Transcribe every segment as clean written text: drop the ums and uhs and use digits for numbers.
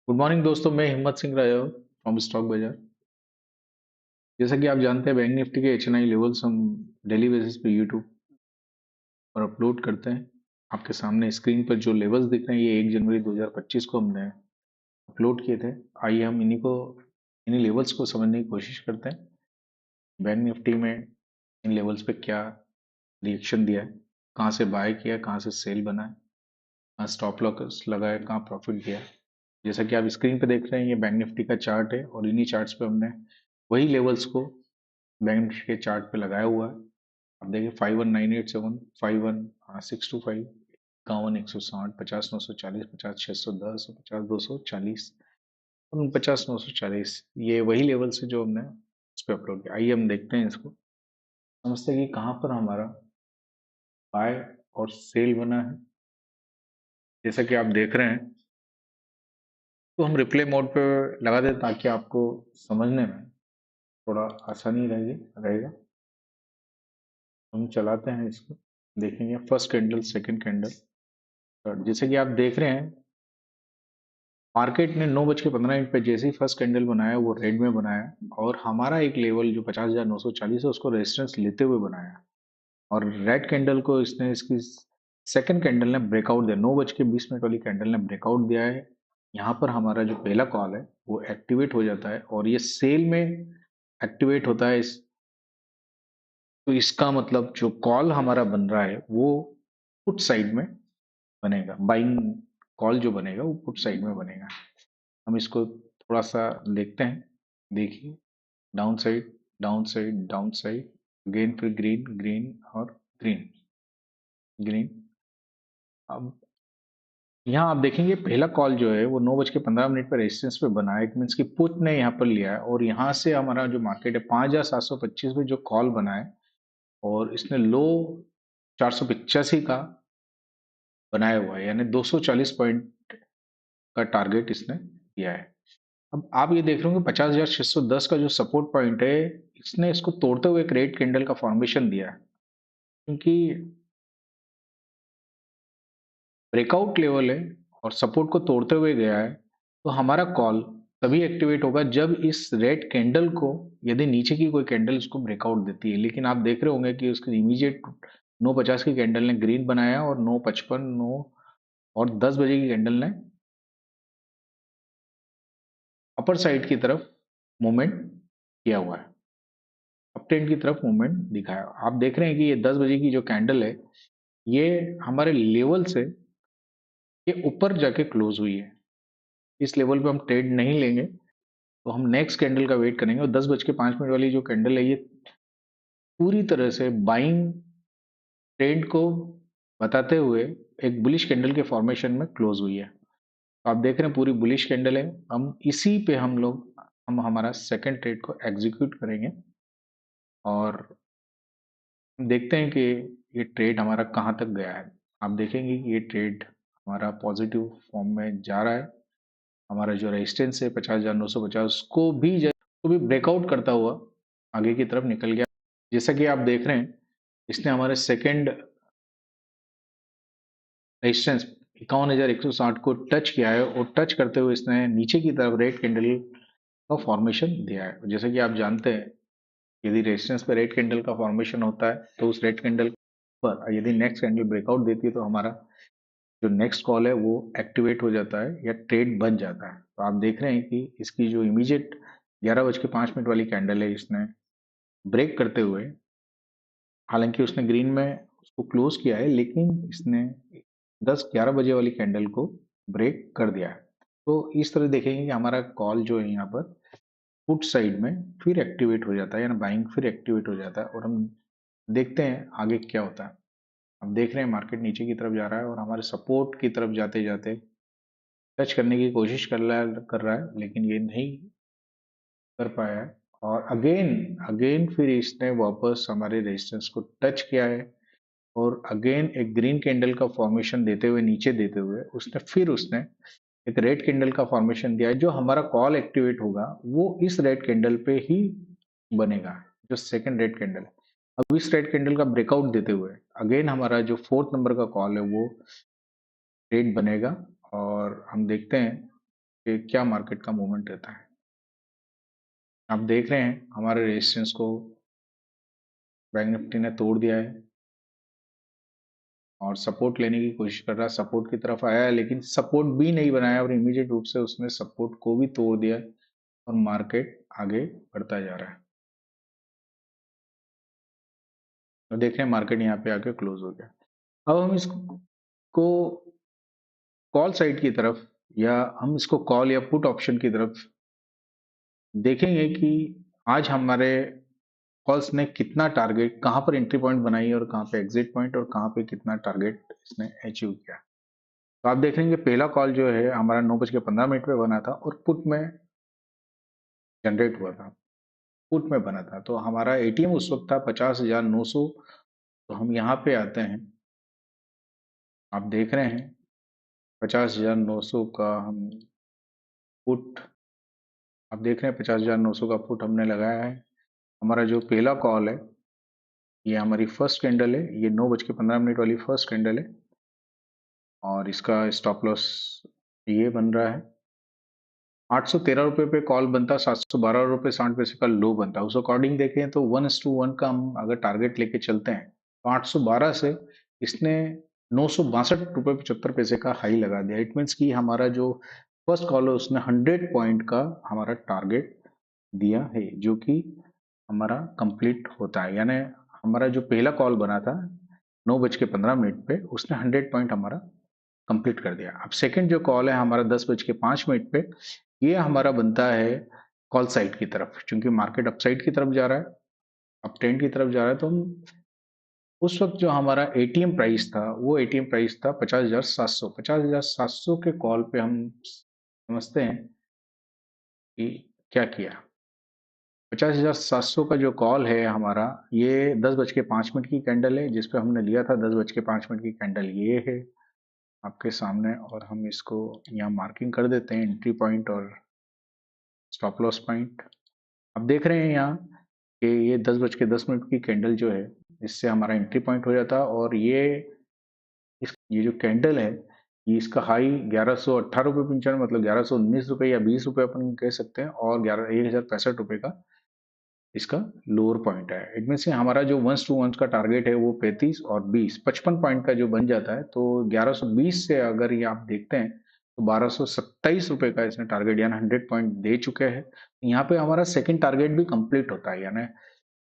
Good morning दोस्तों, मैं हिम्मत सिंह राय फ्रॉम स्टॉक बाजार। जैसा कि आप जानते हैं, बैंक निफ्टी के एचएनआई लेवल्स हम डेली बेसिस पे यूट्यूब पर अपलोड करते हैं। आपके सामने स्क्रीन पर जो लेवल्स दिख रहे हैं, ये 1 जनवरी 2025 को हमने अपलोड किए थे। आइए हम इन्हीं लेवल्स को समझने की कोशिश करते हैं। बैंक निफ्टी में इन लेवल्स पे क्या रिएक्शन दिया है, कहाँ से बाय किया, कहाँ से सेल बना है, कहाँ स्टॉप लॉस लगा है, कहाँ प्रॉफिट दिया है। जैसा कि आप स्क्रीन पे देख रहे हैं, ये बैंक निफ्टी का चार्ट है और इन्हीं चार्ट्स पे हमने वही लेवल्स को बैंक निफ्टी के चार्ट पे लगाया हुआ है। आप देखिए 519871, 51625, 51 160, 50 940, 50 610, 50 240 और 49 940। ये वही लेवल्स है जो हमने उस पर अपलोड किया। आइए हम देखते हैं इसको, समझते हैं कि कहाँ पर हमारा बाय और सेल बना है। जैसा कि आप देख रहे हैं, तो हम रिप्ले मोड पे लगा दें ताकि आपको समझने में थोड़ा आसानी रहेगा। हम चलाते हैं इसको, देखेंगे फर्स्ट कैंडल, सेकंड कैंडल। और जैसे कि आप देख रहे हैं, मार्केट ने 9:15 पे जैसे ही फर्स्ट कैंडल बनाया, वो रेड में बनाया और हमारा एक लेवल जो 50,940 है उसको रेजिस्टेंस लेते हुए बनाया। और रेड कैंडल को इसकी सेकंड कैंडल ने ब्रेकआउट दिया, 9:20 वाली कैंडल ने ब्रेकआउट दिया है। यहाँ पर हमारा जो पहला कॉल है वो एक्टिवेट हो जाता है और ये सेल में एक्टिवेट होता है। तो इसका मतलब जो कॉल हमारा बन रहा है वो पुट साइड में बनेगा। बाइंग कॉल जो बनेगा वो पुट साइड में बनेगा। हम इसको थोड़ा सा देखते हैं। देखिए, down side, down side, down side, again फिर ग्रीन, ग्रीन और ग्रीन, ग्रीन। अब यहाँ आप देखेंगे पहला कॉल जो है वो 9:15 पर रेजिस्टेंस पे बना है, मीन्स की पुट ने यहाँ पर लिया है और यहाँ से हमारा जो मार्केट है 5,725 में जो कॉल बना है और इसने लो 485 का बनाया हुआ है, यानी 240 पॉइंट का टारगेट इसने दिया है। अब आप ये देख रहे होंगे 50,610 का जो सपोर्ट पॉइंट है, इसने इसको तोड़ते हुए एक रेड कैंडल का फॉर्मेशन दिया है। क्योंकि ब्रेकआउट लेवल है और सपोर्ट को तोड़ते हुए गया है, तो हमारा कॉल तभी एक्टिवेट होगा जब इस रेड कैंडल को, यदि नीचे की कोई कैंडल इसको ब्रेकआउट देती है। लेकिन आप देख रहे होंगे कि उसकी इमीडिएट 9:50 की कैंडल ने ग्रीन बनाया और 9:55, 9 और 10 बजे की कैंडल ने अपर साइड की तरफ मूवमेंट किया हुआ है, अप ट्रेंड की तरफ मूवमेंट दिखाया। आप देख रहे हैं कि ये 10 बजे की जो कैंडल है, ये हमारे लेवल से ये ऊपर जाके क्लोज हुई है। इस लेवल पे हम ट्रेड नहीं लेंगे, तो हम नेक्स्ट कैंडल का वेट करेंगे। और 10:05 वाली जो कैंडल है, ये पूरी तरह से बाइंग ट्रेंड को बताते हुए एक बुलिश कैंडल के फॉर्मेशन में क्लोज हुई है। तो आप देख रहे हैं पूरी बुलिश कैंडल है। हम इसी पे हम हमारा सेकंड ट्रेड को एग्जीक्यूट करेंगे और देखते हैं कि ये ट्रेड हमारा कहाँ तक गया है। आप देखेंगे कि ये ट्रेड हमारा पॉजिटिव फॉर्म में जा रहा है। हमारा जो रेजिस्टेंस है 50,950 को भी ब्रेकआउट करता हुआ आगे की तरफ निकल गया। जैसा कि आप देख रहे हैं, इसने हमारे सेकंड रेजिस्टेंस 51,160 को टच किया है और टच करते हुए इसने नीचे की तरफ रेड कैंडल का फॉर्मेशन दिया है। जैसा कि आप जानते हैं, यदि रेजिस्टेंस पे रेड कैंडल का फॉर्मेशन होता है, तो उस रेड कैंडल पर यदि नेक्स्ट कैंडल ब्रेकआउट देती है, तो हमारा जो नेक्स्ट कॉल है वो एक्टिवेट हो जाता है या ट्रेड बन जाता है। तो आप देख रहे हैं कि इसकी जो इमीडिएट 11:05 वाली कैंडल है, इसने ब्रेक करते हुए, हालांकि उसने ग्रीन में उसको क्लोज किया है, लेकिन इसने 10-11 बजे वाली कैंडल को ब्रेक कर दिया है। तो इस तरह देखेंगे कि हमारा कॉल जो है यहाँ पर पुट साइड में फिर एक्टिवेट हो जाता है, यानी बाइंग फिर एक्टिवेट हो जाता है। और हम देखते हैं आगे क्या होता है। अब देख रहे हैं मार्केट नीचे की तरफ जा रहा है और हमारे सपोर्ट की तरफ जाते जाते टच करने की कोशिश कर रहा है, लेकिन ये नहीं कर पाया है। और अगेन अगेन फिर इसने वापस हमारे रेजिस्टेंस को टच किया है और अगेन एक ग्रीन कैंडल का फॉर्मेशन देते हुए उसने एक रेड कैंडल का फॉर्मेशन दिया है। जो हमारा कॉल एक्टिवेट होगा वो इस रेड कैंडल पे ही बनेगा, जो सेकंड रेड कैंडल है। अब इस रेड कैंडल का ब्रेकआउट देते हुए अगेन हमारा जो फोर्थ नंबर का कॉल है वो रेड बनेगा और हम देखते हैं कि क्या मार्केट का मूवमेंट रहता है। आप देख रहे हैं हमारे रेजिस्टेंस को बैंक निफ्टी ने तोड़ दिया है और सपोर्ट लेने की कोशिश कर रहा है, सपोर्ट की तरफ आया है लेकिन सपोर्ट भी नहीं बनाया और इमीडिएट रूप से उसने सपोर्ट को भी तोड़ दिया और मार्केट आगे बढ़ता जा रहा है। और देख रहे हैं मार्केट यहाँ पे आके क्लोज हो गया। अब हम इसको कॉल साइड की तरफ या हम इसको कॉल या पुट ऑप्शन की तरफ देखेंगे कि आज हमारे कॉल्स ने कितना टारगेट, कहाँ पर एंट्री पॉइंट बनाई और कहाँ पे एग्जिट पॉइंट और कहाँ पे कितना टारगेट इसने अचीव किया। तो आप देख रहे हैं कि पहला कॉल जो है हमारा 9:15 पे बना था और पुट में जनरेट हुआ था, पुट में बना था। तो हमारा एटीएम उस वक्त था 50,900। तो हम यहाँ पे आते हैं, आप देख रहे हैं 50,900 का हम पुट, आप देख रहे हैं 50,900 का पुट हमने लगाया है। हमारा जो पहला कॉल है ये हमारी फर्स्ट कैंडल है, ये 9:15 वाली फर्स्ट कैंडल है और इसका स्टॉप लॉस ये बन रहा है 813 रुपये पे कॉल बनता, 712 रुपये 60 पैसे का लो बनता। उस अकॉर्डिंग देखें तो 1:1 का हम अगर टारगेट लेके चलते हैं तो 812 से इसने 962 रुपये 75 पैसे का हाई लगा दिया। इट मीन्स कि हमारा जो फर्स्ट कॉल है उसने 100 पॉइंट का हमारा टारगेट दिया है जो कि हमारा कंप्लीट होता है। यानी हमारा जो पहला कॉल बना था 9:15 पे उसने 100 पॉइंट हमारा कंप्लीट कर दिया। अब सेकंड जो कॉल है हमारा 10:05 पे, ये हमारा बनता है कॉल साइड की तरफ, क्योंकि मार्केट अपसाइड की तरफ जा रहा है, अप ट्रेंड की तरफ जा रहा है। तो हम उस वक्त जो हमारा एटीएम प्राइस था वो एटीएम प्राइस था 50,700। 50,700 के कॉल पे हम समझते हैं कि क्या किया। 50,700 का जो कॉल है हमारा, ये 10:05 की कैंडल है जिसपे हमने लिया था 10:05 की कैंडल ये है आपके सामने। और हम इसको यहाँ मार्किंग कर देते हैं, एंट्री पॉइंट और स्टॉप लॉस पॉइंट। अब देख रहे हैं यहाँ कि ये 10:10 की कैंडल जो है इससे हमारा एंट्री पॉइंट हो जाता है और ये जो कैंडल है ये इसका हाई 1118 रुपये 95, मतलब 1119 रुपये या 20 रुपये अपन कह सकते हैं, और 1,065 रुपये का इसका लोअर पॉइंट है। इट मीन हमारा जो 1:1 का टारगेट है वो 35 और 20 55 पॉइंट का जो बन जाता है। तो 1120 से अगर ये आप देखते हैं तो 1,227 रुपये का इसने टारगेट यानी 100 पॉइंट दे चुके हैं। यहाँ पे हमारा सेकंड टारगेट भी कंप्लीट होता है, यानी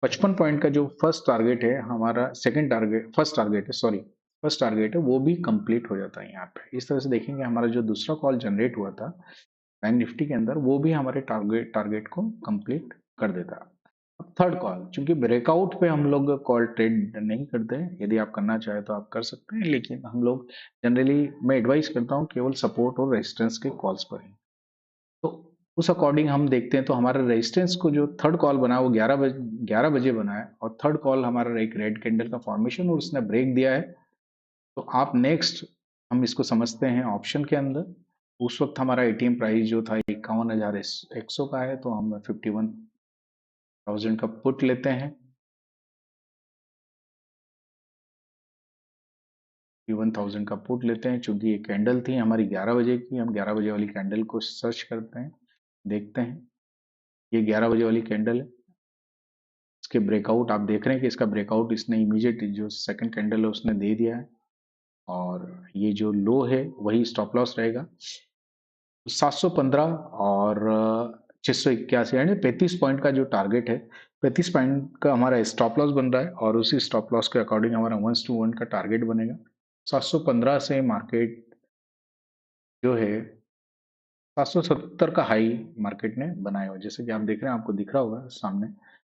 55 पॉइंट का जो फर्स्ट टारगेट है हमारा, सेकंड टारगेट फर्स्ट टारगेट है, सॉरी फर्स्ट टारगेट है, वो भी कंप्लीट हो जाता है यहाँ पे। इस तरह से देखेंगे हमारा जो दूसरा कॉल जनरेट हुआ था बैंक निफ्टी के अंदर वो भी हमारे टारगेट को कंप्लीट कर देता है। अब थर्ड कॉल, चूंकि ब्रेकआउट पे हम लोग कॉल ट्रेड नहीं करते हैं, यदि आप करना चाहें तो आप कर सकते हैं, लेकिन हम लोग जनरली मैं एडवाइस करता हूँ केवल सपोर्ट और रेजिस्टेंस के कॉल्स पर ही। तो उस अकॉर्डिंग हम देखते हैं तो हमारा रेजिस्टेंस को जो थर्ड कॉल बना वो 11 बजे बना है और थर्ड कॉल हमारा एक रेड कैंडल का फॉर्मेशन और उसने ब्रेक दिया है। तो आप नेक्स्ट हम इसको समझते हैं ऑप्शन के अंदर। उस वक्त हमारा एटीएम प्राइस जो था 51,100 का है, तो हम 51,000 का पुट लेते हैं, 51,000 का पुट लेते हैं। चूंकि ये कैंडल थी हमारी 11 बजे की, हम 11 बजे वाली कैंडल को सर्च करते हैं, देखते हैं। ये 11 बजे वाली कैंडल है, इसके ब्रेकआउट आप देख रहे हैं कि इसका ब्रेकआउट इसने इमीडिएट जो सेकंड कैंडल है उसने दे दिया है और ये जो लो है वही स्टॉप लॉस रहेगा 715 और 681, यानी 35 पॉइंट का जो टारगेट है 35 पॉइंट का हमारा स्टॉप लॉस बन रहा है और उसी स्टॉप लॉस के अकॉर्डिंग हमारा 1:1 का टारगेट बनेगा। 715 से मार्केट जो है 777 का हाई मार्केट ने बनाया हुआ, जैसे कि आप देख रहे हैं, आपको दिख रहा होगा सामने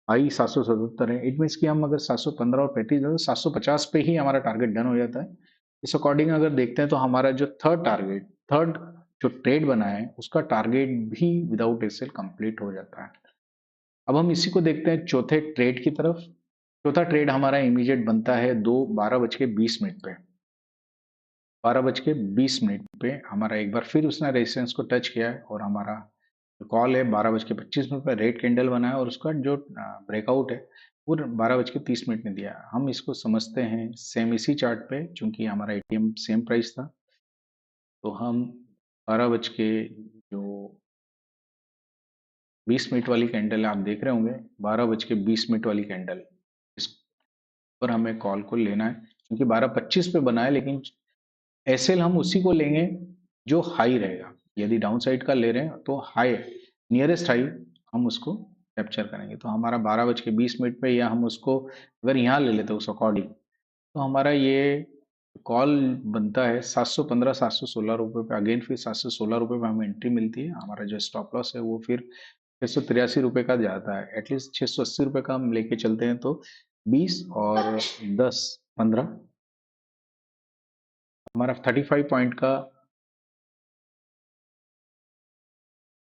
हाई 777 है। इट मीन्स कि हम अगर 715 और 35 750 पे ही हमारा टारगेट डन हो जाता है। इस अकॉर्डिंग अगर देखते हैं तो हमारा जो थर्ड जो ट्रेड बना है उसका टारगेट भी विदाउट एसएल कंप्लीट हो जाता है। अब हम इसी को देखते हैं चौथे ट्रेड की तरफ। चौथा ट्रेड हमारा इमीडिएट बनता है 12:20 पे। 12:20 पे हमारा एक बार फिर उसने रेजिस्टेंस को टच किया है और हमारा जो कॉल है 12:25 पे रेड कैंडल बना है और उसका जो ब्रेकआउट है वो 12:30 ने दिया। हम इसको समझते हैं सेम इसी चार्ट पे, चूंकि हमारा एटीएम सेम प्राइस था। तो हम 12 बज के जो 20 मिनट वाली कैंडल आप देख रहे होंगे, 12:20 वाली कैंडल, इस पर हमें कॉल को लेना है क्योंकि 12:25 पे बना है, लेकिन एसएल हम उसी को लेंगे जो हाई रहेगा। यदि डाउन साइड का ले रहे हैं तो हाई, नियरेस्ट हाई हम उसको कैप्चर करेंगे। तो हमारा 12:20 पे, या हम उसको अगर यहाँ ले लेते हैं उस अकॉर्डिंग, तो हमारा ये कॉल बनता है 715 716 रुपये पे। अगेन फिर 716 रुपये पे हमें एंट्री मिलती है। हमारा जो स्टॉप लॉस है वो फिर 683 रुपये का जाता है। एटलीस्ट 680 रुपये का हम लेके चलते हैं, तो 20 और 10 15, हमारा 35 पॉइंट का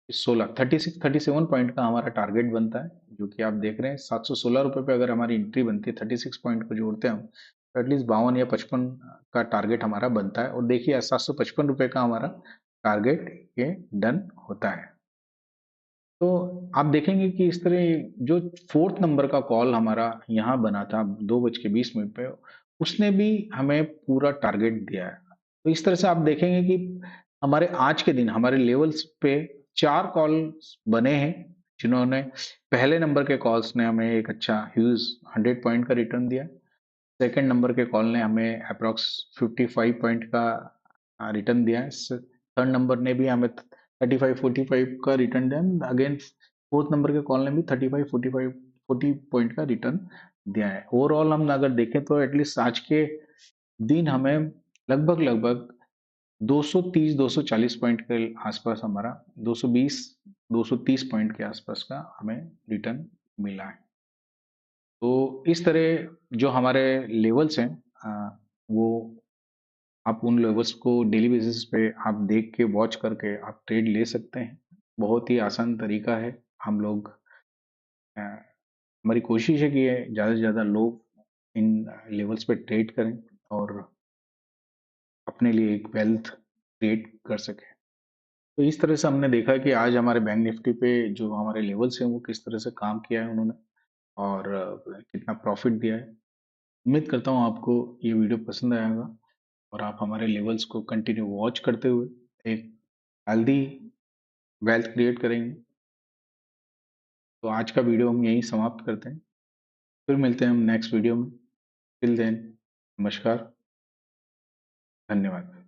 36 37 पॉइंट का हमारा टारगेट बनता है, जो कि आप देख रहे हैं 716 रुपये पे अगर हमारी एंट्री बनती है, 36 पॉइंट को जोड़ते हैं हम, तो एटलीस्ट 52 या 55 का टारगेट हमारा बनता है। और देखिए 755 रुपये का हमारा टारगेट ये डन होता है। तो आप देखेंगे कि इस तरह जो फोर्थ नंबर का कॉल हमारा यहाँ बना था 2:20 पे, उसने भी हमें पूरा टारगेट दिया है। तो इस तरह से आप देखेंगे कि हमारे आज के दिन हमारे लेवल्स पे 4 कॉल्स बने हैं, जिन्होंने पहले नंबर के कॉल्स ने हमें एक अच्छा ह्यूज 100 पॉइंट का रिटर्न दिया। सेकंड नंबर के कॉल ने हमें अप्रोक्स 55 पॉइंट का रिटर्न दिया है। थर्ड नंबर ने भी हमें 35 45 का रिटर्न दिया। अगेन फोर्थ नंबर के कॉल ने भी 35 45 40 पॉइंट का रिटर्न दिया है। ओवरऑल हम अगर देखें तो एटलीस्ट आज के दिन हमें लगभग लगभग 230 240 पॉइंट के आसपास, हमारा 220 230 पॉइंट के आसपास का हमें रिटर्न मिला है। तो इस तरह जो हमारे लेवल्स हैं, वो आप उन लेवल्स को डेली बेसिस पे आप देख के वॉच करके आप ट्रेड ले सकते हैं। बहुत ही आसान तरीका है। हम लोग हमारी कोशिश है कि ज़्यादा से ज़्यादा लोग इन लेवल्स पे ट्रेड करें और अपने लिए एक वेल्थ क्रिएट कर सकें। तो इस तरह से हमने देखा कि आज हमारे बैंक निफ्टी पे जो हमारे लेवल्स हैं वो किस तरह से काम किया है उन्होंने, और कितना प्रॉफिट दिया है। उम्मीद करता हूँ आपको ये वीडियो पसंद आया होगा और आप हमारे लेवल्स को कंटिन्यू वॉच करते हुए एक हेल्दी वेल्थ क्रिएट करेंगे। तो आज का वीडियो हम यहीं समाप्त करते हैं, फिर मिलते हैं हम नेक्स्ट वीडियो में। टिल देन, नमस्कार, धन्यवाद।